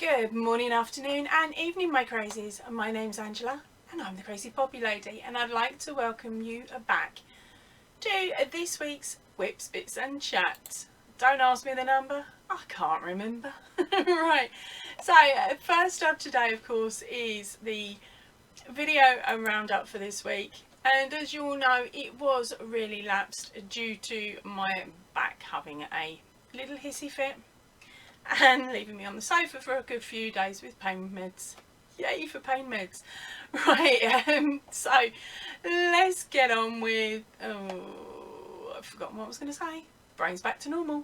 Good morning, afternoon and evening, my crazies. My name's Angela and I'm the Crazy Poppy Lady, and I'd like to welcome you back to this week's Whips, Bits and Chats. Don't ask me the number, I can't remember. Right, so first up today of course is the video roundup for this week, and as you all know it was really lapsed due to my back having a little hissy fit and leaving me on the sofa for a good few days with pain meds. Yay for pain meds. Right, so let's get on with, I've forgotten what I was going to say. Brain's back to normal.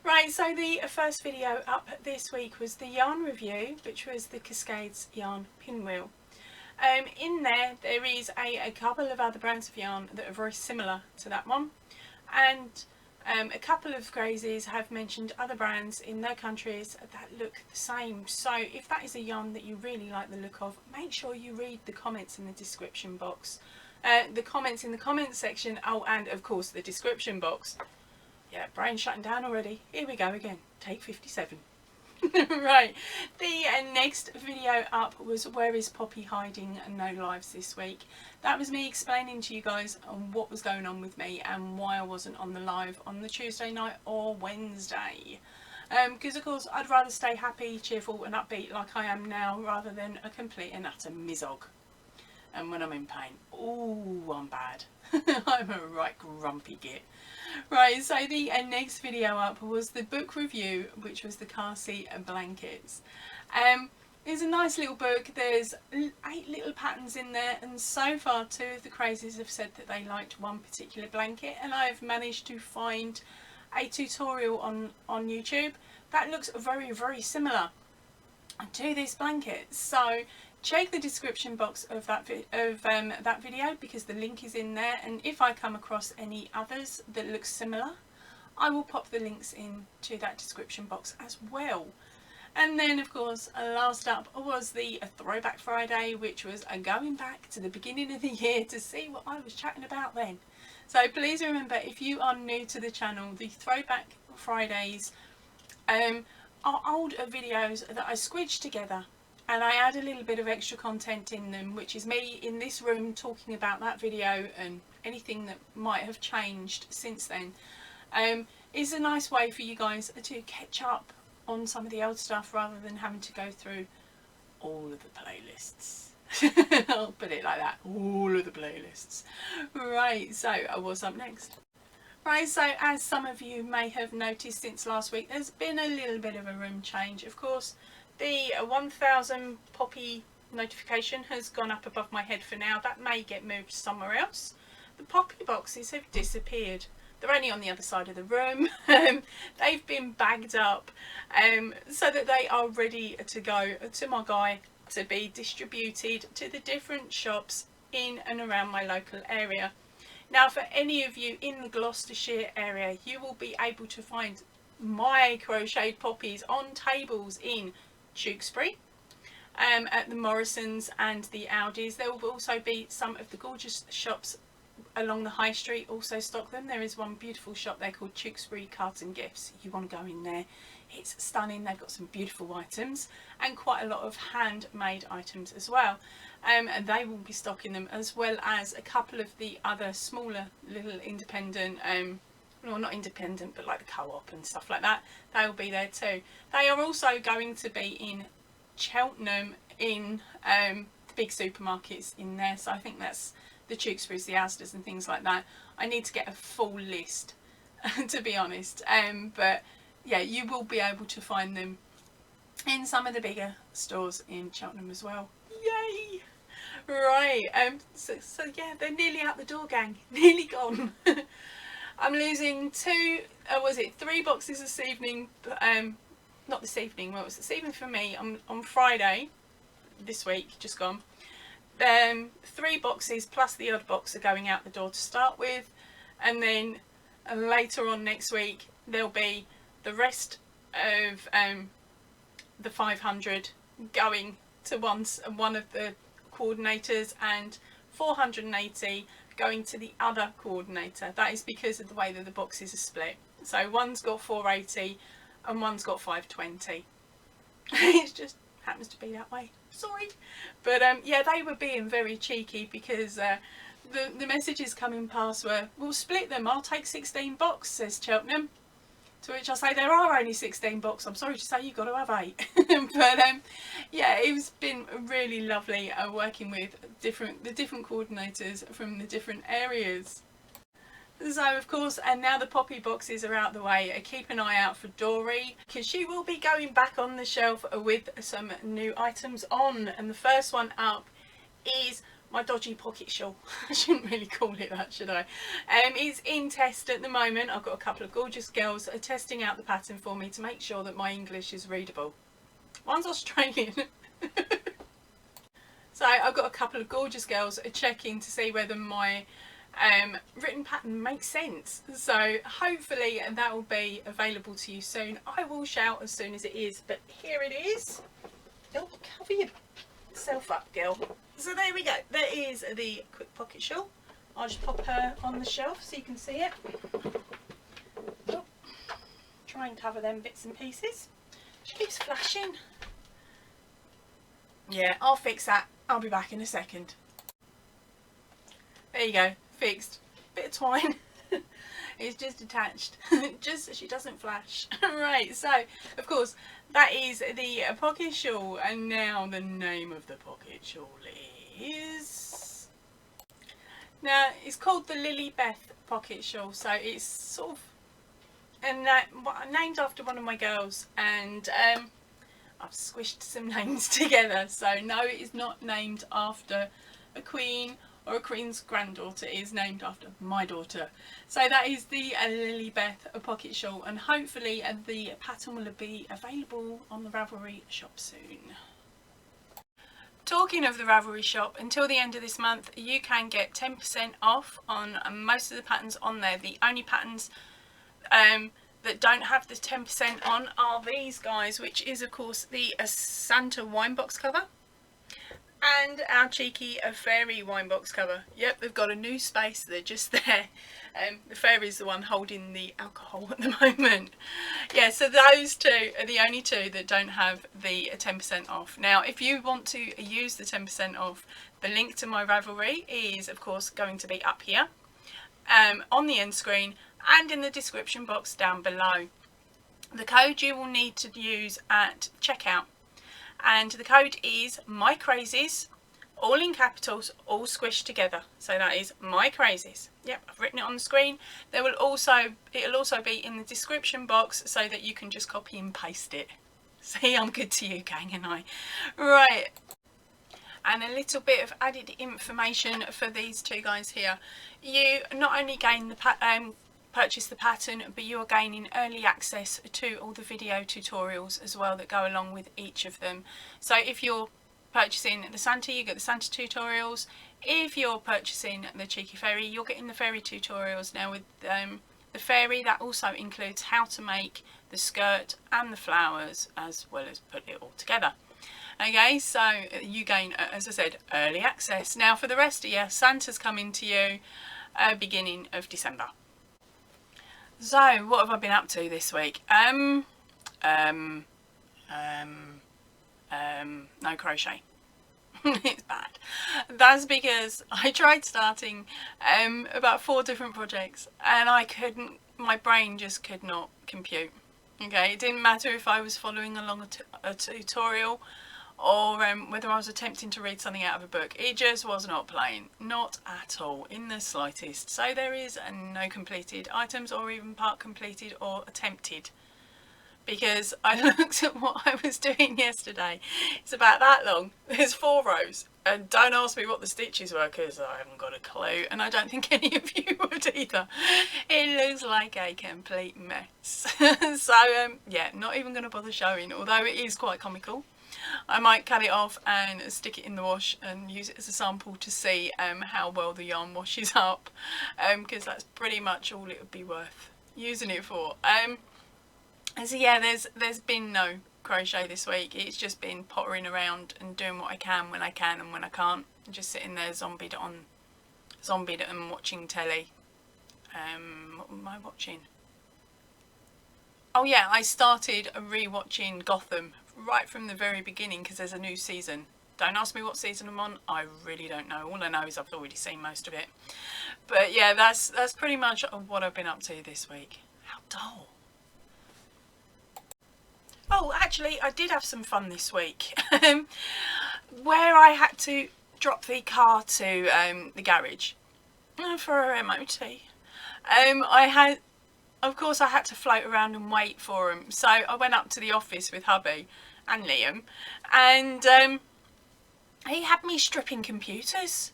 Right, so the first video up this week was the yarn review, which was the Cascades yarn pinwheel. In there is a couple of other brands of yarn that are very similar to that one, and a couple of crazies have mentioned other brands in their countries that look the same. So if that is a yarn that you really like the look of, make sure you read the comments in the description box. The comments in the comments section, oh, and of course the description box. Yeah, brain shutting down already. Here we go again, take 57. Right, the next video up was Where is Poppy Hiding? No lives this week. That was me explaining to you guys what was going on with me and why I wasn't on the live on the Tuesday night or Wednesday. Because of course I'd rather stay happy, cheerful and upbeat like I am now, rather than a complete and utter misog. And when I'm in pain, ooh, I'm bad. I'm a right grumpy git. Right, so the next video up was the book review, which was the car seat and blankets. It's a nice little book. There's 8 little patterns in there, and so far 2 of the crazies have said that they liked one particular blanket, and I've managed to find a tutorial on YouTube that looks very, very similar to this blanket. So check the description box of that video because the link is in there, and if I come across any others that look similar, I will pop the links into that description box as well. And then of course last up was the Throwback Friday, which was going back to the beginning of the year to see what I was chatting about then. So please remember, if you are new to the channel, the Throwback Fridays are old videos that I squidged together, and I add a little bit of extra content in them, which is me in this room talking about that video and anything that might have changed since then. It's a nice way for you guys to catch up on some of the old stuff rather than having to go through all of the playlists. I'll put it like that, all of the playlists. Right, so what's up next? Right, so as some of you may have noticed since last week, there's been a little bit of a room change. Of course, the 1000 poppy notification has gone up above my head for now. That may get moved somewhere else. The poppy boxes have disappeared. They're only on the other side of the room. They've been bagged up so that they are ready to go to my guy to be distributed to the different shops in and around my local area. Now, for any of you in the Gloucestershire area, you will be able to find my crocheted poppies on tables in Tewkesbury, at the Morrisons and the Aldi's. There will also be some of the gorgeous shops along the high street also stock them. There is one beautiful shop there called Tewkesbury Cards and Gifts. You want to go in there, it's stunning. They've got some beautiful items and quite a lot of handmade items as well, and they will be stocking them, as well as a couple of the other smaller little independent, well, not independent, but like the Co-op and stuff like that. They will be there too. They are also going to be in Cheltenham in the big supermarkets in there. So I think that's the Tewkesbury's, the Asda's and things like that. I need to get a full list to be honest. But yeah, you will be able to find them in some of the bigger stores in Cheltenham as well. Yay! Right, so yeah, they're nearly out the door, gang. Nearly gone. I'm losing 3 boxes this evening, not this evening, well, it was this evening for me, on Friday this week, just gone. 3 boxes plus the odd box are going out the door to start with, and then later on next week there'll be the rest of the 500 going to one of the coordinators, and 480 going to the other coordinator. That is because of the way that the boxes are split. So one's got 480 and one's got 520. It just happens to be that way, sorry. But yeah, they were being very cheeky because the messages coming past were, we'll split them, I'll take 16 box, says Cheltenham. To which I say, there are only 16 box, I'm sorry to say you've got to have 8. But yeah, it's been really lovely working with the different coordinators from the different areas. So of course, and now the poppy boxes are out the way, keep an eye out for Dory, because she will be going back on the shelf with some new items on. And the first one up is my dodgy pocket shawl. I shouldn't really call it that, should I? It's in test at the moment. I've got a couple of gorgeous girls testing out the pattern for me to make sure that my English is readable. One's Australian. So I've got a couple of gorgeous girls checking to see whether my written pattern makes sense. So hopefully that will be available to you soon. I will shout as soon as it is, but here it is. Oh, cover yourself up, girl. So there we go. There is the quick pocket shawl. I'll just pop her on the shelf so you can see it. Oh, try and cover them bits and pieces. She keeps flashing. Yeah, I'll fix that. I'll be back in a second. There you go, fixed. Bit of twine. It's just attached, just so she doesn't flash. Right, so of course that is the pocket shawl, and now the name of the pocket shawl is, now it's called the Lily Beth pocket shawl. So it's sort of named after one of my girls, and I've squished some names together. So no, it is not named after a queen or a queen's granddaughter. It is named after my daughter. So that is the Lily Beth pocket shawl, and hopefully the pattern will be available on the Ravelry shop soon. Talking of the Ravelry shop, until the end of this month you can get 10% off on most of the patterns on there. The only patterns that don't have the 10% on are these guys, which is of course the Santa wine box cover and our cheeky fairy wine box cover. Yep, they've got a new space, they're just there. The fairy's the one holding the alcohol at the moment. Yeah, so those two are the only two that don't have the 10% off. Now if you want to use the 10% off, the link to my Ravelry is of course going to be up here on the end screen and in the description box down below. The code you will need to use at checkout, and the code is MYCRAZYS, all in capitals, all squished together. So that is MYCRAZYS. Yep, I've written it on the screen. It'll also be in the description box so that you can just copy and paste it. See, I'm good to you, gang, and I. Right. And a little bit of added information for these two guys here. You not only gain the purchase the pattern, but you are gaining early access to all the video tutorials as well that go along with each of them. So if you're purchasing the Santa, you get the Santa tutorials. If you're purchasing the Cheeky Fairy, you're getting the Fairy tutorials. Now with the Fairy, that also includes how to make the skirt and the flowers, as well as put it all together. Okay, so you gain, as I said, early access. Now for the rest of you, Santa's coming to you beginning of December. So what have I been up to this week? No crochet. It's bad. That's because I tried starting about 4 different projects and I couldn't, my brain just could not compute. Okay, it didn't matter if I was following along a tutorial or whether I was attempting to read something out of a book. It just was not playing, not at all, in the slightest. So there is no completed items, or even part completed or attempted, because I looked at what I was doing yesterday. It's about that long. There's 4 rows, and don't ask me what the stitches were because I haven't got a clue, and I don't think any of you would either. It looks like a complete mess. So yeah, not even going to bother showing, although it is quite comical. I might cut it off and stick it in the wash and use it as a sample to see how well the yarn washes up, because that's pretty much all it would be worth using it for. So yeah, there's been no crochet this week. It's just been pottering around and doing what I can when I can, and when I can't, just sitting there zombied and watching telly. What am I watching? Oh yeah, I started re-watching Gotham right from the very beginning because there's a new season. Don't ask me what season I'm on, I really don't know. All I know is I've already seen most of it. But yeah, that's pretty much what I've been up to this week. How dull. Oh, actually, I did have some fun this week. Where I had to drop the car to the garage for a MOT. Of course, I had to float around and wait for him. So I went up to the office with hubby and Liam, and he had me stripping computers.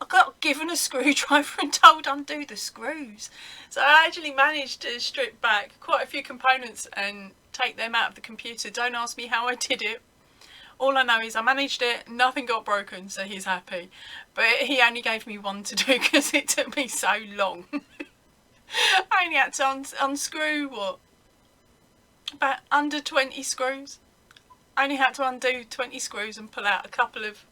I got given a screwdriver and told undo the screws. So I actually managed to strip back quite a few components and take them out of the computer. Don't ask me how I did it. All I know is I managed it, nothing got broken, so he's happy. But he only gave me one to do because it took me so long. I only had to unscrew, what, about under 20 screws. I only had to undo 20 screws and pull out a couple of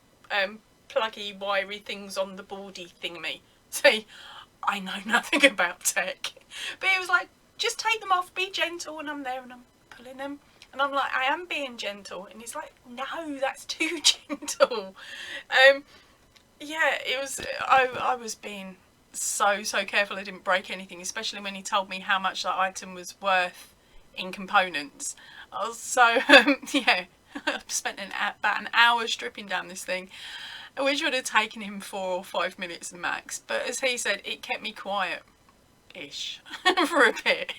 pluggy, wiry things on the boardy thingy. See, I know nothing about tech. But he was like, just take them off, be gentle, and I'm there and I'm pulling them. And I'm like, I am being gentle. And he's like, no, that's too gentle. Yeah, it was, I was being so careful I didn't break anything, especially when he told me how much that item was worth in components. I was so, yeah, I spent about an hour stripping down this thing, which would have taken him 4 or 5 minutes max. But as he said, it kept me quiet-ish for a bit.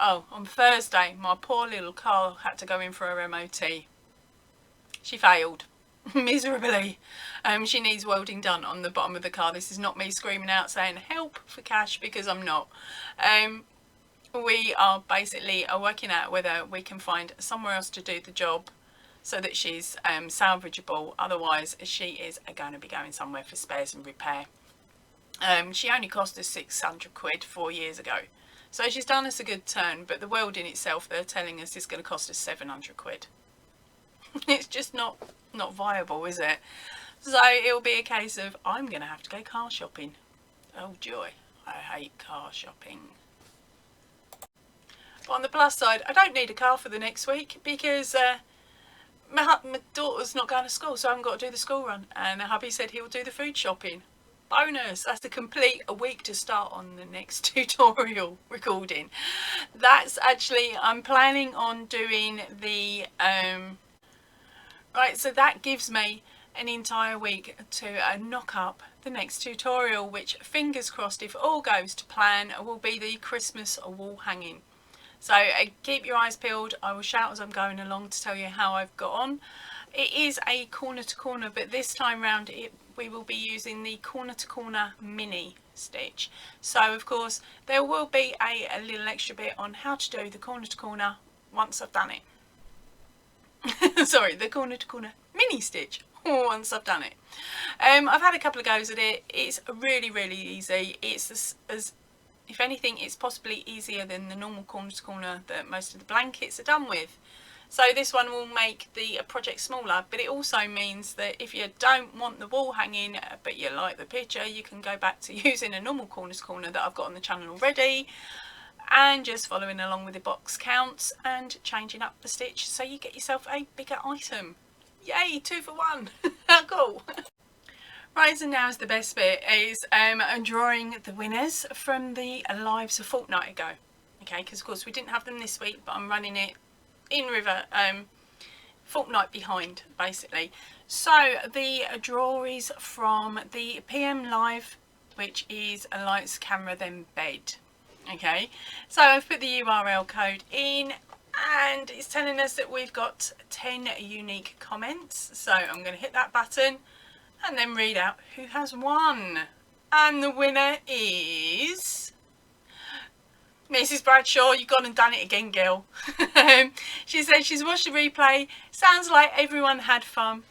Oh, on Thursday, my poor little car had to go in for her MOT. She failed. Miserably. She needs welding done on the bottom of the car. This is not me screaming out saying help for cash, because I'm not. We are basically working out whether we can find somewhere else to do the job so that she's salvageable. Otherwise she is going to be going somewhere for spares and repair. She only cost us 600 quid 4 years ago, so she's done us a good turn, but the welding itself, they're telling us, is going to cost us 700 quid. It's just not viable, is it? So it'll be a case of I'm going to have to go car shopping. Oh joy, I hate car shopping. But on the plus side, I don't need a car for the next week because my daughter's not going to school, so I haven't got to do the school run, and hubby said he'll do the food shopping. Bonus! That's to complete a week to start on the next tutorial recording. That's actually, I'm planning on doing the right, so that gives me an entire week to knock up the next tutorial, which, fingers crossed, if all goes to plan, will be the Christmas wall hanging. So keep your eyes peeled. I will shout as I'm going along to tell you how I've got on. It is a corner to corner, but this time round we will be using the corner to corner mini stitch. So of course there will be a little extra bit on how to do the corner to corner once I've done it. Sorry, the corner to corner mini stitch once I've done it. I've had a couple of goes at it. It's really easy. It's as if anything, it's possibly easier than the normal corner to corner that most of the blankets are done with. So this one will make the project smaller, but it also means that if you don't want the wall hanging but you like the picture, you can go back to using a normal corner to corner that I've got on the channel already and just following along with the box counts and changing up the stitch so you get yourself a bigger item. Yay, 2 for 1. How cool. Right, so now is the best bit, is drawing the winners from the lives a fortnight ago. Okay, because of course we didn't have them this week, but I'm running it in river fortnight behind basically. So the draw is from the PM Live, which is a lights, camera, then bed. Okay, so I've put the URL code in and it's telling us that we've got 10 unique comments. So I'm going to hit that button and then read out who has won. And the winner is Mrs. Bradshaw. You've gone and done it again, girl. She says she's watched the replay. Sounds like everyone had fun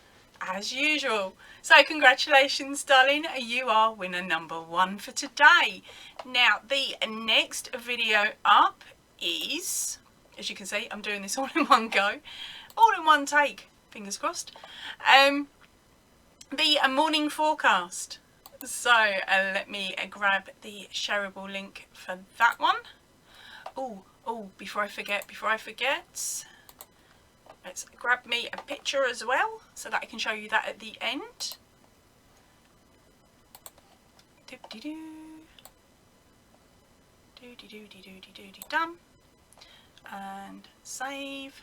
as usual. So congratulations, darling. You are winner number 1 for today. Now the next video up is, as you can see, I'm doing this all in one go, all in one take, fingers crossed. The morning forecast. So let me grab the shareable link for that one. before I forget, let's grab me a picture as well so that I can show you that at the end. Done. And save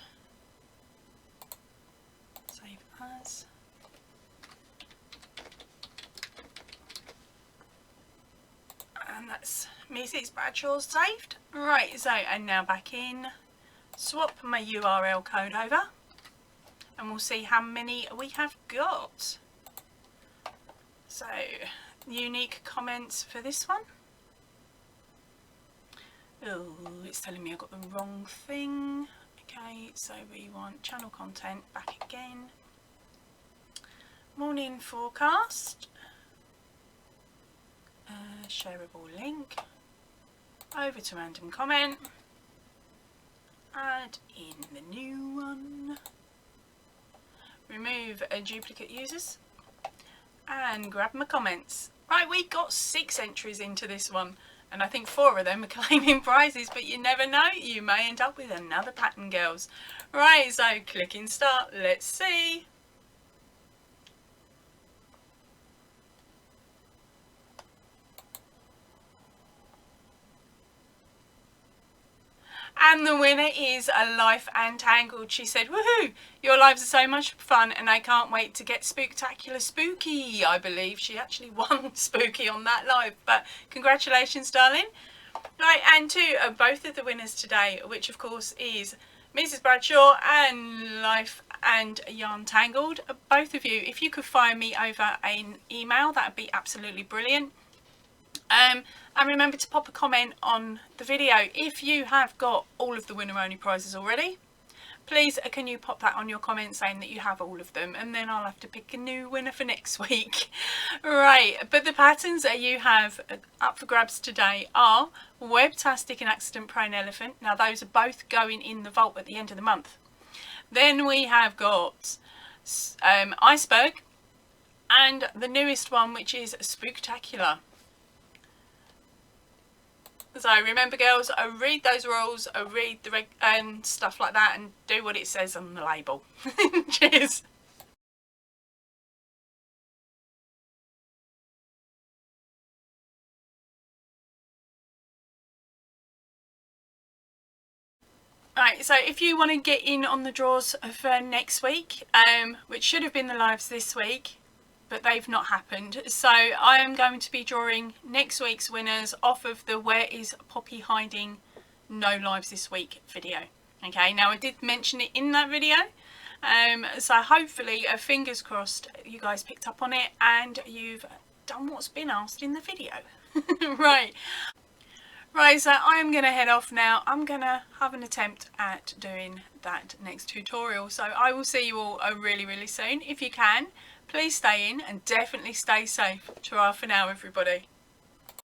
as. And that's Mrs. Bradshaw's saved. Right, so and now back in, swap my URL code over and we'll see how many we have got. So unique comments for this one. Oh, it's telling me I got the wrong thing. Okay, so we want channel content, back again. Morning forecast. Shareable link. Over to random comment. Add in the new one. Remove duplicate users. And grab my comments. Right, we got 6 entries into this one. And I think 4 of them are claiming prizes, but you never know, you may end up with another pattern, girls. Right, so clicking start, let's see. And the winner is a Life and Tangled. She said, woohoo, your lives are so much fun and I can't wait to get spooktacular spooky. I believe she actually won spooky on that live, but congratulations, darling. Right, and to both of the winners today, which of course is Mrs. Bradshaw and Life and Yarn Tangled. Both of you, if you could fire me over an email, that would be absolutely brilliant. And remember to pop a comment on the video if you have got all of the winner only prizes already. Please can you pop that on your comment saying that you have all of them, and then I'll have to pick a new winner for next week. Right, but the patterns that you have up for grabs today are Webtastic and Accident Prone Elephant. Now those are both going in the vault at the end of the month. Then we have got Iceberg and the newest one, which is Spooktacular. So remember, girls, read those rules, read the and stuff like that, and do what it says on the label. Cheers. Right, so if you want to get in on the draws for next week, which should have been the lives this week, but they've not happened, so I am going to be drawing next week's winners off of the Where is Poppy Hiding No Lives This Week video. Okay, now I did mention it in that video, so hopefully, fingers crossed, you guys picked up on it and you've done what's been asked in the video. Right, so I am going to head off now. I'm going to have an attempt at doing that next tutorial, so I will see you all really, really soon. If you can, please stay in and definitely stay safe. Ta-ra for now, everybody.